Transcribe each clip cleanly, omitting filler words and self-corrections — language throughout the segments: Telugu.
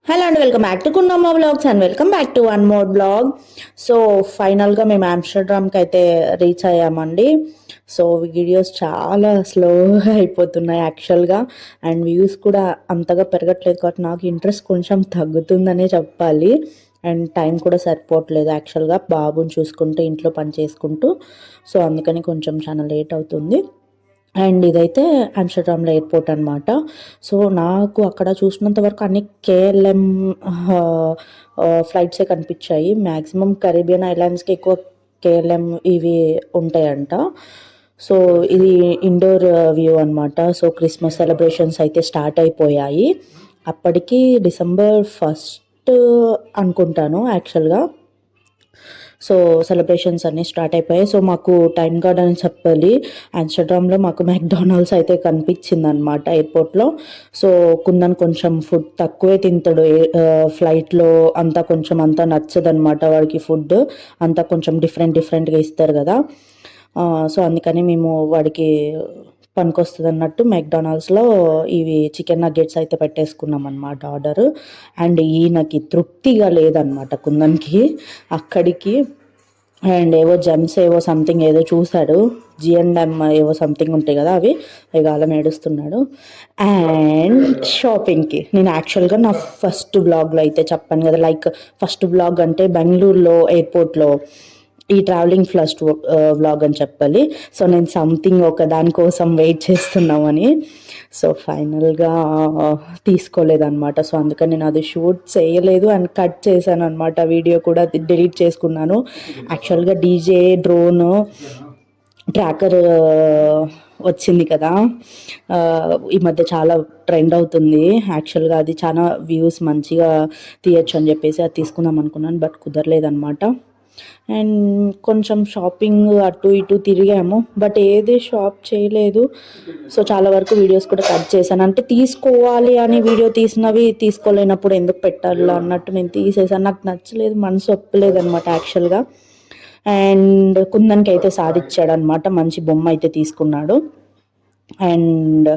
హలో అండి, welcome back to Kundamma vlogs and welcome back to one more vlog. So ఫైనల్గా మేము ఆమ్స్టర్డామ్కి అయితే రీచ్ అయ్యామండి. సో వీడియోస్ చాలా స్లోగా అయిపోతున్నాయి యాక్చువల్గా, అండ్ వ్యూస్ కూడా అంతగా పెరగట్లేదు కాబట్టి నాకు ఇంట్రెస్ట్ కొంచెం తగ్గుతుందనే చెప్పాలి. అండ్ టైం కూడా సరిపోవట్లేదు యాక్చువల్గా, బాబుని చూసుకుంటూ ఇంట్లో పని చేసుకుంటూ. సో అందుకని కొంచెం చాలా లేట్ అవుతుంది. అండ్ ఇదైతే ఆమ్స్టర్డామ్‌లో ఎయిర్‌పోర్ట్ అనమాట. సో, నాకు అక్కడ చూసినంత వరకు అన్ని కేఎల్ఎం ఫ్లైట్సే కనిపించాయి. మాక్సిమం కరేబియన్ ఐలాండ్స్‌కి ఎక్కువ కేఎల్ఎం ఇవి ఉంటాయంట. సో, ఇది ఇండోర్ వ్యూ అనమాట. సో, క్రిస్మస్ సెలబ్రేషన్స్ అయితే స్టార్ట్ అయిపోయాయి. అప్పటికి డిసెంబర్ 1 అనుకుంటాను యాక్చువల్‌గా. సో సెలబ్రేషన్స్ అన్నీ స్టార్ట్ అయిపోయాయి. సో మాకు టైమ్ గార్డ్ అని చెప్పాలి, ఆమ్స్టర్డామ్లో మాకు మెక్డానల్డ్స్ అయితే కనిపించింది అనమాట ఎయిర్పోర్ట్లో. సో కుందన్ కొంచెం ఫుడ్ తక్కువే తింటాడు ఫ్లైట్లో, అంతా కొంచెం అంతా నచ్చదనమాట వాడికి ఫుడ్ అంతా కొంచెం డిఫరెంట్గా ఇస్తారు కదా. సో అందుకని మేము వాడికి పనికొస్తుంది అన్నట్టు మెక్డానల్డ్స్లో ఇవి చికెన్ నగ్గెట్స్ అయితే పెట్టేసుకున్నాం అనమాట ఆర్డర్. అండ్ ఈయనకి తృప్తిగా లేదనమాట కుందన్కి అక్కడికి. అండ్ ఏవో జెమ్స్ ఏవో సంథింగ్ ఏదో చూశాడు, జిఎండ్ఎం ఏవో సంథింగ్ ఉంటాయి కదా, అవి కాలం ఏడుస్తున్నాడు. అండ్ షాపింగ్కి నేను యాక్చువల్గా నా ఫస్ట్ బ్లాగ్లో అయితే చెప్పాను కదా, లైక్ ఫస్ట్ బ్లాగ్ అంటే బెంగళూరులో ఎయిర్పోర్ట్లో ఈ ట్రావెలింగ్ ఫస్ట్ వ్లాగ్ అని చెప్పాలి. సో నేను సంథింగ్ ఒక దానికోసం వెయిట్ చేస్తున్నామని. సో ఫైనల్గా తీసుకోలేదన్నమాట. సో అందుకని నేను అది షూట్ చేయలేదు అండ్ కట్ చేశాను అనమాట. వీడియో కూడా డిలీట్ చేసుకున్నాను. యాక్చువల్గా డీజే డ్రోన్ ట్రాకర్ వచ్చింది కదా, ఈ మధ్య చాలా ట్రెండ్ అవుతుంది. యాక్చువల్గా అది చాలా వ్యూస్ మంచిగా తీయచ్చు అని చెప్పేసి అది తీసుకుందాం అనుకున్నాను, బట్ కుదరలేదన్నమాట. అండ్ కొంచెం షాపింగ్ అటు ఇటు తిరిగాము, బట్ ఏది షాప్ చేయలేదు. సో చాలా వరకు వీడియోస్ కూడా కట్ చేశాను. అంటే తీసుకోవాలి అని వీడియో తీసినవి తీసుకోలేనప్పుడు ఎందుకు పెట్టాలి అన్నట్టు నేను తీసేసాను. నాకు నచ్చలేదు, మనసు ఒప్పలేదు అనమాట యాక్చువల్గా. అండ్ కుందన్కి అయితే సాధించాడు అనమాట, మంచి బొమ్మ అయితే తీసుకున్నాడు. అండ్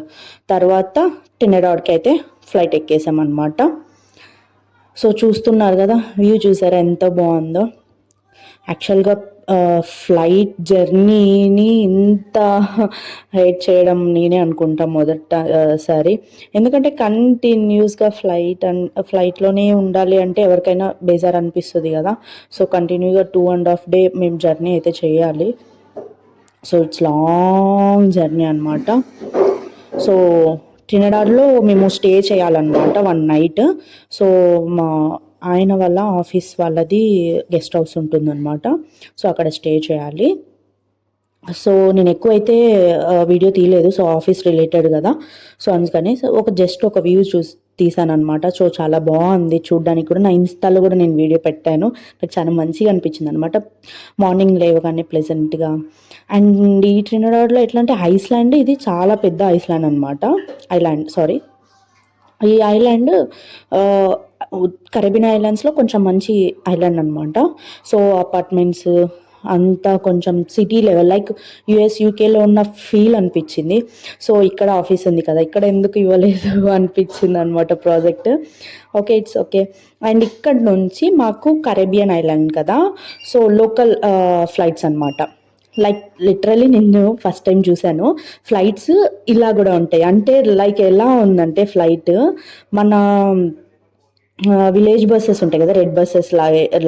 తర్వాత టినెడాడ్కి అయితే ఫ్లైట్ ఎక్కేసామన్నమాట. సో చూస్తున్నారు కదా, వ్యూ చూసారా ఎంత బాగుందో. యాక్చువల్గా ఫ్లైట్ జర్నీని ఇంత హేట్ చేయడం నేనే అనుకుంటా మొదటిసారి. ఎందుకంటే కంటిన్యూస్గా ఫ్లైట్లోనే ఉండాలి అంటే ఎవరికైనా బేజార్ అనిపిస్తుంది కదా. సో కంటిన్యూగా 2.5 డే మేము జర్నీ అయితే చేయాలి. సో ఇట్స్ లాంగ్ జర్నీ అనమాట. సో ట్రినిడాడ్లో మేము స్టే చేయాలన్నమాట 1 నైట్. సో మా ఆయన వాళ్ళ ఆఫీస్ వాళ్ళది గెస్ట్ హౌస్ ఉంటుందన్నమాట. సో అక్కడ స్టే చేయాలి. సో నేను ఎక్కువైతే వీడియో తీయలేదు, సో ఆఫీస్ రిలేటెడ్ కదా. సో అందుకని జస్ట్ ఒక వ్యూ తీసాను అనమాట. సో చాలా బాగుంది చూడ్డానికి కూడా. నా ఇన్స్టాలో కూడా నేను వీడియో పెట్టాను, నాకు చాలా మంచిగా అనిపించింది అనమాట. మార్నింగ్ లేవగానే ప్లెజెంట్గా. అండ్ ఈ ట్రినిడాడ్లో ఎట్లా అంటే ఐస్లాండ్, ఇది చాలా పెద్ద ఐస్లాండ్ అనమాట. ఈ ఐలాండ్ కరేబియన్ ఐలాండ్స్లో కొంచెం మంచి ఐలాండ్ అనమాట. సో అపార్ట్మెంట్స్ అంతా కొంచెం సిటీ లెవెల్, లైక్ యుఎస్ యూకేలో ఉన్న ఫీల్ అనిపించింది. సో ఇక్కడ ఆఫీస్ ఉంది కదా, ఇక్కడ ఎందుకు ఇవ్వలేదు అనిపించింది అనమాట project. Okay, it's okay. And ఇక్కడ నుంచి మాకు కరేబియన్ ఐలాండ్ కదా, సో లోకల్ ఫ్లైట్స్ అనమాట. లైక్ లిటరలీ నేను ఫస్ట్ టైం చూశాను ఫ్లైట్స్ ఇలా కూడా ఉంటాయి. అంటే లైక్ ఎలా ఉందంటే ఫ్లైట్ మన విలేజ్ బస్సెస్ ఉంటాయి కదా, రెడ్ బస్సెస్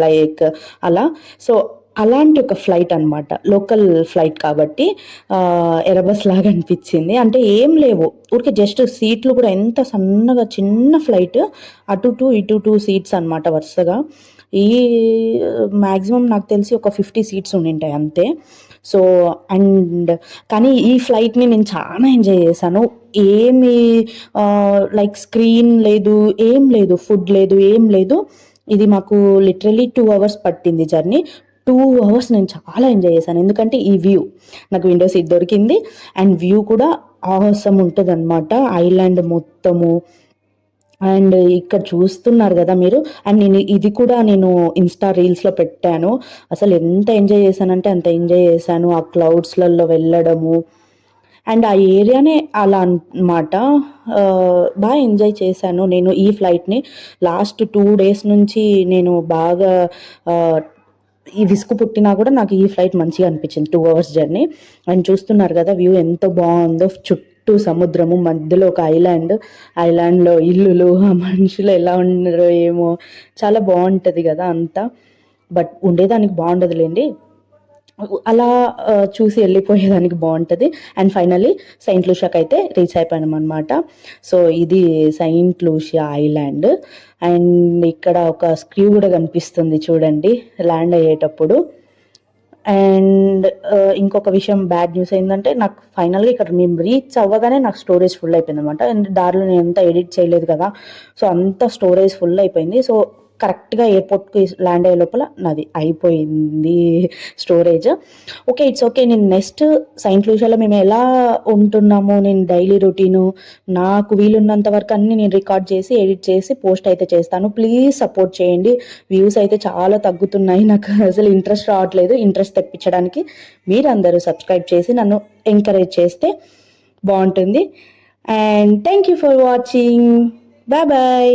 లైక్ అలా. సో అలాంటి ఒక ఫ్లైట్ అనమాట, లోకల్ ఫ్లైట్ కాబట్టి ఎరబస్ లాగా అనిపించింది. అంటే ఏం లేవు, ఊరికే జస్ట్ సీట్లు కూడా ఎంత సన్నగా, చిన్న ఫ్లైట్, అటు టూ ఇటు టూ సీట్స్ అనమాట వరుసగా. ఈ మ్యాక్సిమం నాకు తెలిసి ఒక 50 సీట్స్ ఉండింటాయి అంతే. సో అండ్ కానీ ఈ ఫ్లైట్ని నేను చాలా ఎంజాయ్ చేశాను. ఏమి లైక్ స్క్రీన్ లేదు, ఏం లేదు, ఫుడ్ లేదు, ఏం లేదు. ఇది మాకు లిటరలీ 2 అవర్స్ పట్టింది జర్నీ. 2 అవర్స్ నేను చాలా ఎంజాయ్ చేశాను, ఎందుకంటే ఈ వ్యూ నాకు విండో సీట్ దొరికింది. అండ్ వ్యూ కూడా ఆసమ్ ఉంటుంది అనమాట, ఐలాండ్ మొత్తము. అండ్ ఇక్కడ చూస్తున్నారు కదా మీరు. అండ్ ఇది కూడా నేను ఇన్స్టా రీల్స్లో పెట్టాను. అసలు ఎంత ఎంజాయ్ చేశానంటే అంత ఎంజాయ్ చేశాను, ఆ క్లౌడ్స్లలో వెళ్ళడము. అండ్ ఆ ఏరియానే అలా అనమాట. బాగా ఎంజాయ్ చేశాను నేను ఈ ఫ్లైట్‌ని. లాస్ట్ 2 డేస్ నుంచి నేను బాగా ఆహ్, ఈ విసుగు పుట్టినా కూడా నాకు ఈ ఫ్లైట్ మంచిగా అనిపించింది. 2 అవర్స్ జర్నీ. అండ్ చూస్తున్నారు కదా వ్యూ ఎంత బావుందో. చుట్టూ సముద్రము, మధ్యలో ఒక ఐలాండ్. ఐలాండ్‌లో ఇల్లులు, ఆ మనుషులు ఎలా ఉన్నారో ఏమో! చాలా బావుంటది గదా అంతా. బట్ ఉండేదానికి బావుండదులెండి. అలా చూసి వెళ్ళిపోయేదానికి బావుంటది. అండ్ ఫైనల్లీ సెయింట్ లూషియాకైతే రీచ్ అయిపోయామనమాట. సో, ఇది సెయింట్ లూషియా ఐలాండ్. అండ్ ఇక్కడ ఒక స్క్రూ గూడా కనిపిస్తుంది చూడండి ల్యాండ్ అయ్యేటప్పుడు. అండ్ ఇంకొక విషయం బ్యాడ్ న్యూస్ ఏందంటే, నాకు ఫైనల్‌గా ఇక్కడ మేము రీచ్ అవ్వగానే నాకు స్టోరేజ్ ఫుల్ అయిపోయిందనమాట. అండ్ దారిలో నేనంతా ఎడిట్ చేయలేదు కదా! సో, అంతా స్టోరేజ్ ఫుల్ అయిపోయింది. సో, కరెక్ట్‌గా ఎయిర్‌పోర్ట్‌కి ల్యాండ్ అయ్యే లోపల నాది అయిపోయింది స్టోరేజ్. ఓకే. It's okay. నేను నెక్స్ట్ సెయింట్ లూషియాలో మేము ఎలా ఉంటున్నామో, నేను డైలీ రొటీను, నాకు వీలున్నంత వరకు అన్నీ నేను రికార్డ్ చేసి, ఎడిట్ చేసి పోస్ట్ అయితే చేస్తాను. ప్లీజ్ సపోర్ట్ చేయండి. వ్యూస్ అయితే చాలా తగ్గుతున్నాయి. నాకు అసలు ఇంట్రెస్ట్ రావట్లేదు. ఇంట్రెస్ట్ తెప్పించడానికి మీరందరూ సబ్స్క్రైబ్ చేసి నన్ను ఎంకరేజ్ చేస్తే బావుంటుంది. And thank you for watching. Bye bye.